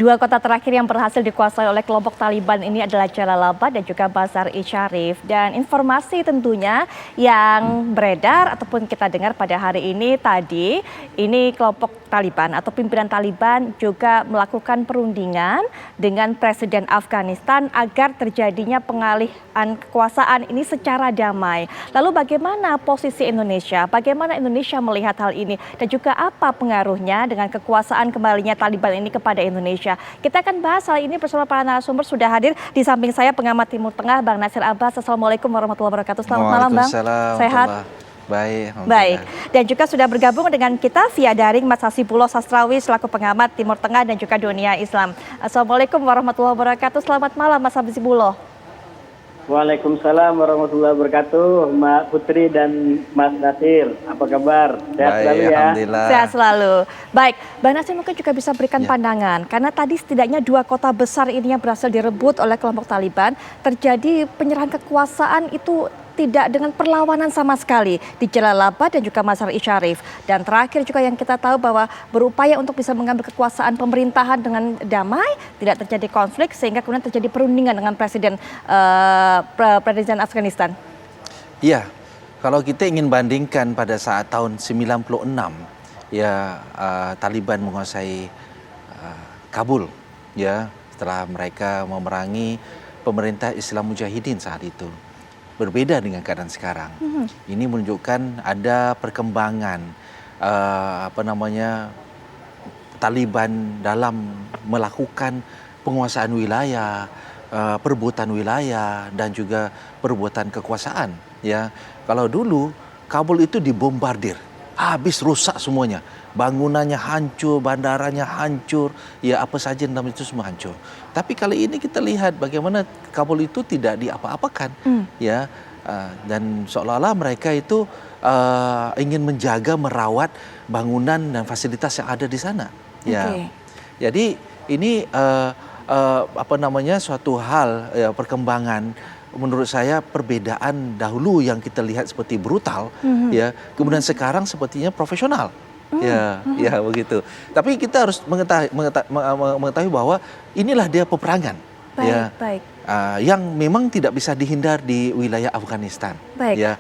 Dua kota terakhir yang berhasil dikuasai oleh kelompok Taliban ini adalah Jalalabad dan juga Mazar-i-Sharif. Dan informasi tentunya yang beredar ataupun kita dengar pada hari ini tadi, ini kelompok Taliban atau pimpinan Taliban juga melakukan perundingan dengan Presiden Afghanistan agar terjadinya pengalihan kekuasaan ini secara damai. Lalu bagaimana posisi Indonesia? Bagaimana Indonesia melihat hal ini? Dan juga apa pengaruhnya dengan kekuasaan kembalinya Taliban ini kepada Indonesia? Kita akan bahas hal ini bersama para narasumber. Sudah hadir di samping saya pengamat Timur Tengah Bang Nasir Abbas. Assalamualaikum warahmatullahi wabarakatuh. Selamat malam Bang. Sehat? Baik. Dan juga sudah bergabung dengan kita via daring Mas Hasibuloh Sastrawi selaku pengamat Timur Tengah dan juga dunia Islam. Assalamualaikum warahmatullahi wabarakatuh. Selamat malam Mas Hasibuloh. Waalaikumsalam warahmatullahi wabarakatuh, Mbak Putri dan Mas Nasir. Apa kabar? Sehat selalu ya? Alhamdulillah. Sehat selalu. Baik, Mbak Nasir mungkin juga bisa berikan pandangan. Karena tadi setidaknya dua kota besar ini yang berhasil direbut oleh kelompok Taliban. Terjadi penyerahan kekuasaan itu tidak dengan perlawanan sama sekali di Jalalabad dan juga Mazar-i-Sharif. Dan terakhir juga yang kita tahu bahwa berupaya untuk bisa mengambil kekuasaan pemerintahan dengan damai, tidak terjadi konflik sehingga kemudian terjadi perundingan dengan Presiden Afghanistan. Iya, kalau kita ingin bandingkan pada saat tahun 96 ya Taliban menguasai Kabul ya setelah mereka memerangi pemerintah Islam Mujahidin saat itu. Berbeda dengan keadaan sekarang. Ini menunjukkan ada perkembangan Taliban dalam melakukan penguasaan wilayah, perebutan wilayah dan juga perebutan kekuasaan. Ya, kalau dulu Kabul itu dibombardir, habis rusak semuanya. Bangunannya hancur, bandaranya hancur, ya apa saja dalam itu semua hancur. Tapi kali ini kita lihat bagaimana Kabul itu tidak diapa-apakan, ya, dan seolah-olah mereka itu ingin menjaga, merawat bangunan dan fasilitas yang ada di sana. Ya, jadi ini suatu hal ya, perkembangan. Menurut saya perbedaan dahulu yang kita lihat seperti brutal, ya, kemudian sekarang sepertinya profesional. Ya begitu. Tapi kita harus mengetahui bahwa inilah dia peperangan, yang memang tidak bisa dihindar di wilayah Afghanistan. Ya,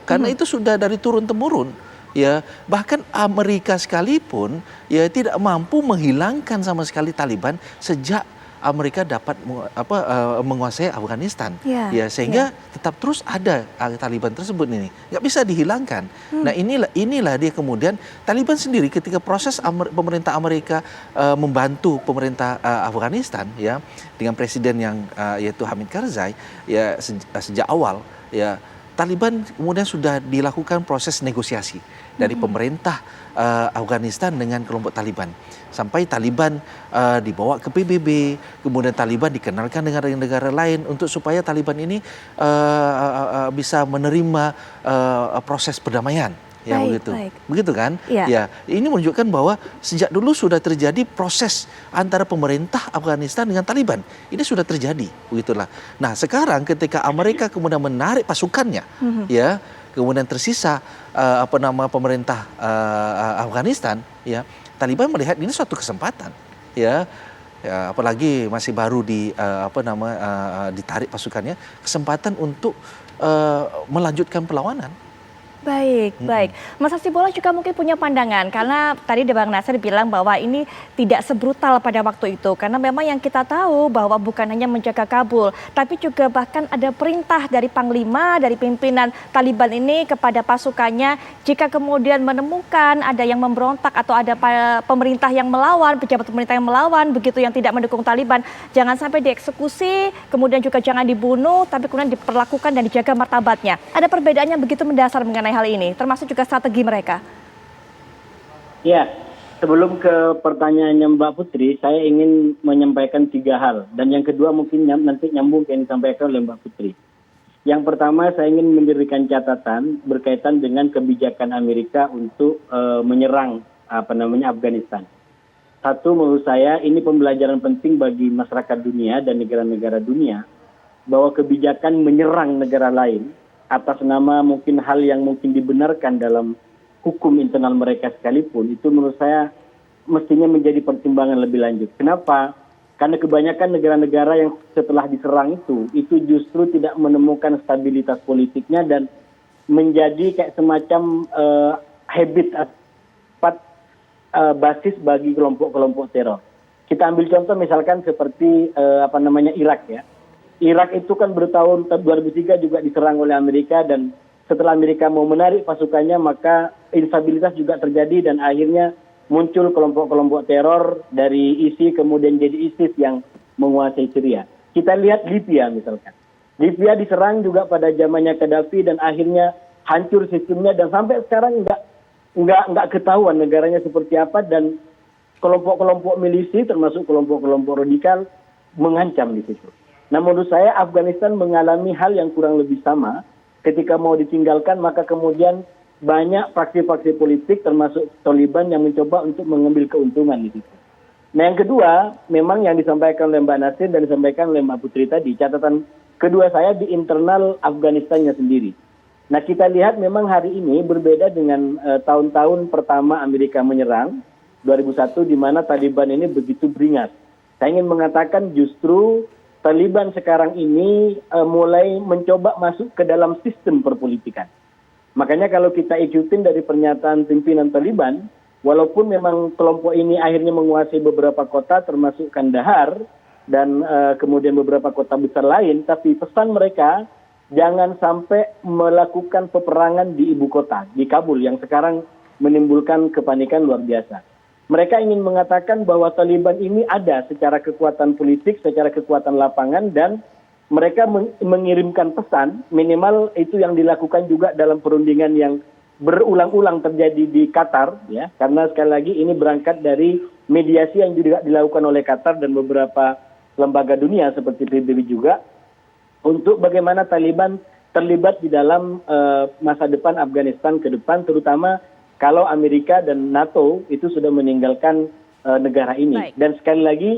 karena itu sudah dari turun temurun. Ya, bahkan Amerika sekalipun ya tidak mampu menghilangkan sama sekali Taliban sejak Amerika dapat menguasai Afghanistan, sehingga tetap terus ada Taliban tersebut ini, nggak bisa dihilangkan. Nah inilah dia kemudian Taliban sendiri ketika proses pemerintah Amerika membantu pemerintah Afghanistan, ya, dengan presiden yang yaitu Hamid Karzai, ya sejak awal, ya Taliban kemudian sudah dilakukan proses negosiasi dari pemerintah Afghanistan dengan kelompok Taliban. Sampai Taliban dibawa ke PBB, kemudian Taliban dikenalkan dengan negara lain untuk supaya Taliban ini bisa menerima proses perdamaian. Ya begitu kan? Ya, ini menunjukkan bahwa sejak dulu sudah terjadi proses antara pemerintah Afghanistan dengan Taliban. Ini sudah terjadi, begitulah. Nah, sekarang ketika Amerika kemudian menarik pasukannya, ya, kemudian tersisa pemerintah Afghanistan, ya, Taliban melihat ini suatu kesempatan, ya, apalagi masih baru ditarik pasukannya, kesempatan untuk melanjutkan perlawanan. Baik. Mas Hasibuloh juga mungkin punya pandangan karena tadi Bang Nasir bilang bahwa ini tidak sebrutal pada waktu itu karena memang yang kita tahu bahwa bukan hanya menjaga Kabul tapi juga bahkan ada perintah dari Panglima, dari pimpinan Taliban ini kepada pasukannya jika kemudian menemukan ada yang memberontak atau ada pemerintah yang melawan, pejabat pemerintah yang melawan begitu yang tidak mendukung Taliban, jangan sampai dieksekusi, kemudian juga jangan dibunuh tapi kemudian diperlakukan dan dijaga martabatnya. Ada perbedaannya begitu mendasar mengenai hal ini, termasuk juga strategi mereka. Ya, sebelum ke pertanyaannya Mbak Putri, saya ingin menyampaikan 3 hal. Dan yang kedua mungkin nanti nyambung yang disampaikan oleh Mbak Putri. Yang pertama saya ingin memberikan catatan berkaitan dengan kebijakan Amerika untuk menyerang Afghanistan. Satu, menurut saya ini pembelajaran penting bagi masyarakat dunia dan negara-negara dunia bahwa kebijakan menyerang negara lain atas nama mungkin hal yang mungkin dibenarkan dalam hukum internal mereka sekalipun, itu menurut saya mestinya menjadi pertimbangan lebih lanjut. Kenapa? Karena kebanyakan negara-negara yang setelah diserang itu justru tidak menemukan stabilitas politiknya dan menjadi kayak semacam habit basis bagi kelompok-kelompok teror. Kita ambil contoh misalkan seperti Irak ya. Irak itu kan bertahun 2003 juga diserang oleh Amerika, dan setelah Amerika mau menarik pasukannya maka instabilitas juga terjadi dan akhirnya muncul kelompok-kelompok teror dari ISI kemudian jadi ISIS yang menguasai Syria. Kita lihat Libya misalkan. Libya diserang juga pada zamannya Gaddafi dan akhirnya hancur sistemnya dan sampai sekarang nggak ketahuan negaranya seperti apa, dan kelompok-kelompok milisi termasuk kelompok-kelompok radikal mengancam di situ. Nah, menurut saya Afghanistan mengalami hal yang kurang lebih sama. Ketika mau ditinggalkan maka kemudian banyak fraksi-fraksi politik termasuk Taliban yang mencoba untuk mengambil keuntungan di situ. Nah, yang kedua, memang yang disampaikan oleh Mbak Nasir dan disampaikan oleh Mbak Putri tadi, catatan kedua saya di internal Afghanistannya sendiri. Nah, kita lihat memang hari ini berbeda dengan tahun-tahun pertama Amerika menyerang 2001 di mana Taliban ini begitu beringat. Saya ingin mengatakan justru Taliban sekarang ini mulai mencoba masuk ke dalam sistem perpolitikan. Makanya kalau kita ikutin dari pernyataan pimpinan Taliban, walaupun memang kelompok ini akhirnya menguasai beberapa kota termasuk Kandahar dan kemudian beberapa kota besar lain, tapi pesan mereka jangan sampai melakukan peperangan di ibu kota, di Kabul yang sekarang menimbulkan kepanikan luar biasa. Mereka ingin mengatakan bahwa Taliban ini ada secara kekuatan politik, secara kekuatan lapangan, dan mereka mengirimkan pesan, minimal itu yang dilakukan juga dalam perundingan yang berulang-ulang terjadi di Qatar, ya, karena sekali lagi ini berangkat dari mediasi yang juga dilakukan oleh Qatar dan beberapa lembaga dunia seperti PBB juga, untuk bagaimana Taliban terlibat di dalam masa depan Afghanistan ke depan, terutama kalau Amerika dan NATO itu sudah meninggalkan negara ini. Baik. Dan sekali lagi,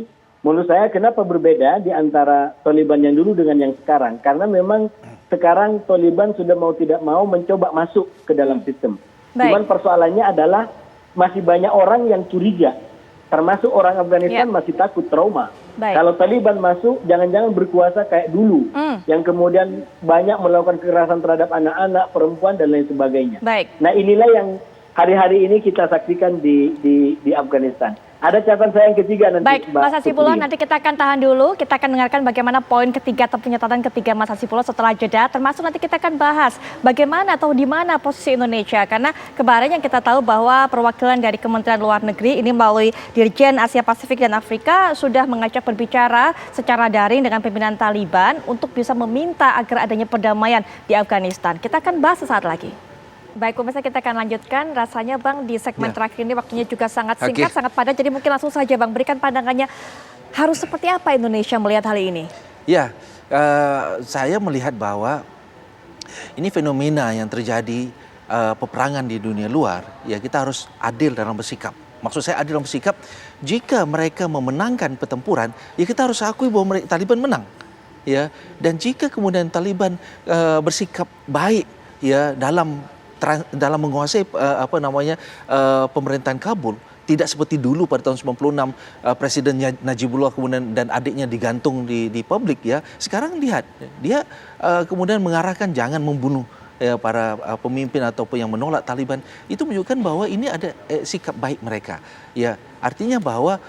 menurut saya kenapa berbeda di antara Taliban yang dulu dengan yang sekarang? Karena memang sekarang Taliban sudah mau tidak mau mencoba masuk ke dalam sistem. Baik. Cuman persoalannya adalah masih banyak orang yang curiga. Termasuk orang Afghanistan masih takut, trauma. Baik. Kalau Taliban masuk, jangan-jangan berkuasa kayak dulu. Yang kemudian banyak melakukan kekerasan terhadap anak-anak, perempuan, dan lain sebagainya. Baik. Nah, inilah yang hari-hari ini kita saksikan di Afghanistan. Ada catatan saya yang ketiga nanti. Baik, Mas Hasibullah, nanti kita akan tahan dulu. Kita akan dengarkan bagaimana poin ketiga atau pernyataan ketiga Mas Hasibullah setelah jeda. Termasuk nanti kita akan bahas bagaimana atau di mana posisi Indonesia. Karena kemarin yang kita tahu bahwa perwakilan dari Kementerian Luar Negeri ini melalui Dirjen Asia Pasifik dan Afrika sudah mengajak berbicara secara daring dengan pimpinan Taliban untuk bisa meminta agar adanya perdamaian di Afghanistan. Kita akan bahas sesaat lagi. Baik, pemirsa, kita akan lanjutkan. Rasanya Bang di segmen terakhir ini waktunya juga sangat singkat, sangat padat. Jadi mungkin langsung saja Bang, berikan pandangannya harus seperti apa Indonesia melihat hal ini? Ya, saya melihat bahwa ini fenomena yang terjadi peperangan di dunia luar. Ya, kita harus adil dalam bersikap. Maksud saya adil dalam bersikap, jika mereka memenangkan pertempuran, ya kita harus akui bahwa Taliban menang. Ya, dan jika kemudian Taliban bersikap baik ya dalam menguasai pemerintahan Kabul, tidak seperti dulu pada tahun 96 Presiden Najibullah kemudian dan adiknya digantung di publik ya. Sekarang lihat dia kemudian mengarahkan jangan membunuh ya, para pemimpin ataupun yang menolak Taliban. Itu menunjukkan bahwa ini ada sikap baik mereka. Ya, artinya bahwa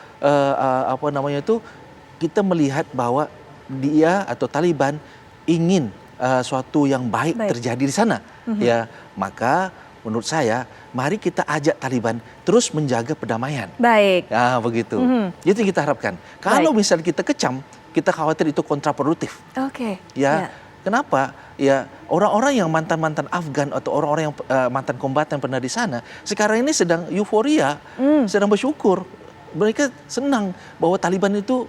kita melihat bahwa dia atau Taliban ingin suatu yang baik terjadi di sana. Ya, maka menurut saya mari kita ajak Taliban terus menjaga perdamaian. Baik. Nah, begitu. Itu yang kita harapkan. Kalau misalnya kita kecam, kita khawatir itu kontraproduktif. Oke. Ya. Kenapa? Ya, orang-orang yang mantan-mantan Afgan atau orang-orang yang mantan kombatan pernah di sana, sekarang ini sedang euforia, sedang bersyukur. Mereka senang bahwa Taliban itu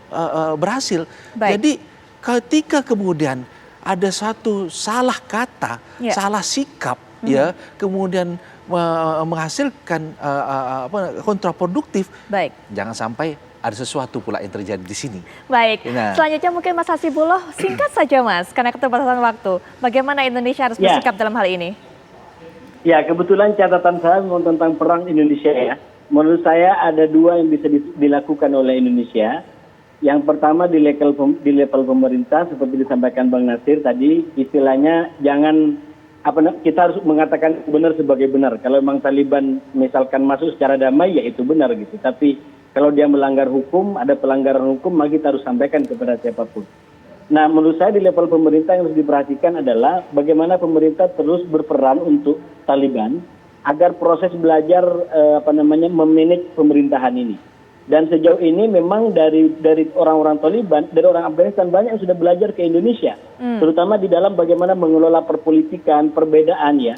berhasil. Baik. Jadi ketika kemudian ada satu salah kata, salah sikap, ya, kemudian menghasilkan kontraproduktif. Baik. Jangan sampai ada sesuatu pula yang terjadi di sini. Baik. Nah. Selanjutnya mungkin Mas Hasibullah, singkat saja Mas, karena keterbatasan waktu. Bagaimana Indonesia harus bersikap dalam hal ini? Ya, kebetulan catatan saya tentang perang Indonesia ya. menurut saya ada dua yang bisa dilakukan oleh Indonesia. Yang pertama di level pemerintah seperti disampaikan Bang Nasir tadi, istilahnya jangan kita harus mengatakan benar sebagai benar. Kalau memang Taliban misalkan masuk secara damai ya itu benar gitu. Tapi kalau dia melanggar hukum, ada pelanggaran hukum, maka kita harus sampaikan kepada siapapun. Nah, menurut saya di level pemerintah yang harus diperhatikan adalah bagaimana pemerintah terus berperan untuk Taliban agar proses belajar memanage pemerintahan ini. Dan sejauh ini memang dari orang-orang Taliban, dari orang Afghanistan banyak yang sudah belajar ke Indonesia, terutama di dalam bagaimana mengelola perpolitikan, perbedaan ya.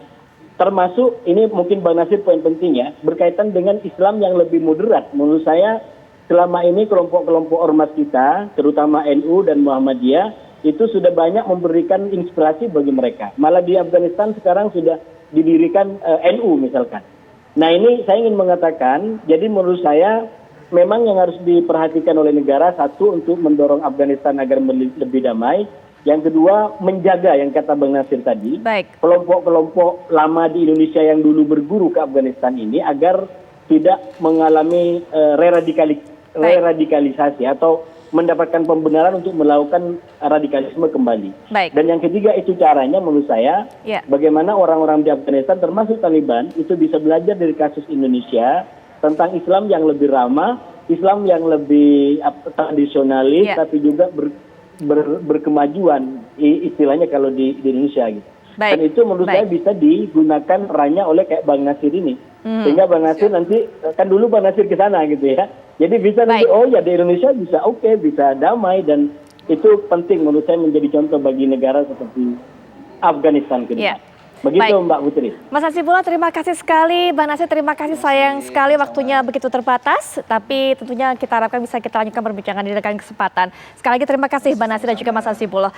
Termasuk ini mungkin Bang Nasir poin penting ya, berkaitan dengan Islam yang lebih moderat. Menurut saya selama ini kelompok-kelompok ormas kita, terutama NU dan Muhammadiyah, itu sudah banyak memberikan inspirasi bagi mereka. Malah di Afghanistan sekarang sudah didirikan NU misalkan. Nah ini saya ingin mengatakan, jadi menurut saya memang yang harus diperhatikan oleh negara, satu untuk mendorong Afghanistan agar lebih damai. Yang kedua, menjaga yang kata Bang Nasir tadi, kelompok-kelompok lama di Indonesia yang dulu berguru ke Afghanistan ini agar tidak mengalami reradikalisasi atau mendapatkan pembenaran untuk melakukan radikalisme kembali. Dan yang ketiga itu caranya menurut saya, bagaimana orang-orang di Afghanistan termasuk Taliban itu bisa belajar dari kasus Indonesia tentang Islam yang lebih ramah, Islam yang lebih tradisionalis, tapi juga berkemajuan istilahnya kalau di Indonesia gitu. Dan itu menurut saya bisa digunakan perannya oleh kayak Bang Nasir ini. Sehingga Bang Nasir nanti kan dulu Bang Nasir ke sana gitu ya. Jadi bisa nanti oh ya di Indonesia bisa bisa damai, dan itu penting menurut saya menjadi contoh bagi negara seperti Afghanistan ke depan. Begitu Mbak Putri. Mas Hasibullah terima kasih sekali, Bang Nasir terima kasih, sayang sekali waktunya begitu terbatas, tapi tentunya kita harapkan bisa kita lanjutkan perbincangan di lain kesempatan. Sekali lagi terima kasih Bang Nasir dan juga Mas Hasibullah.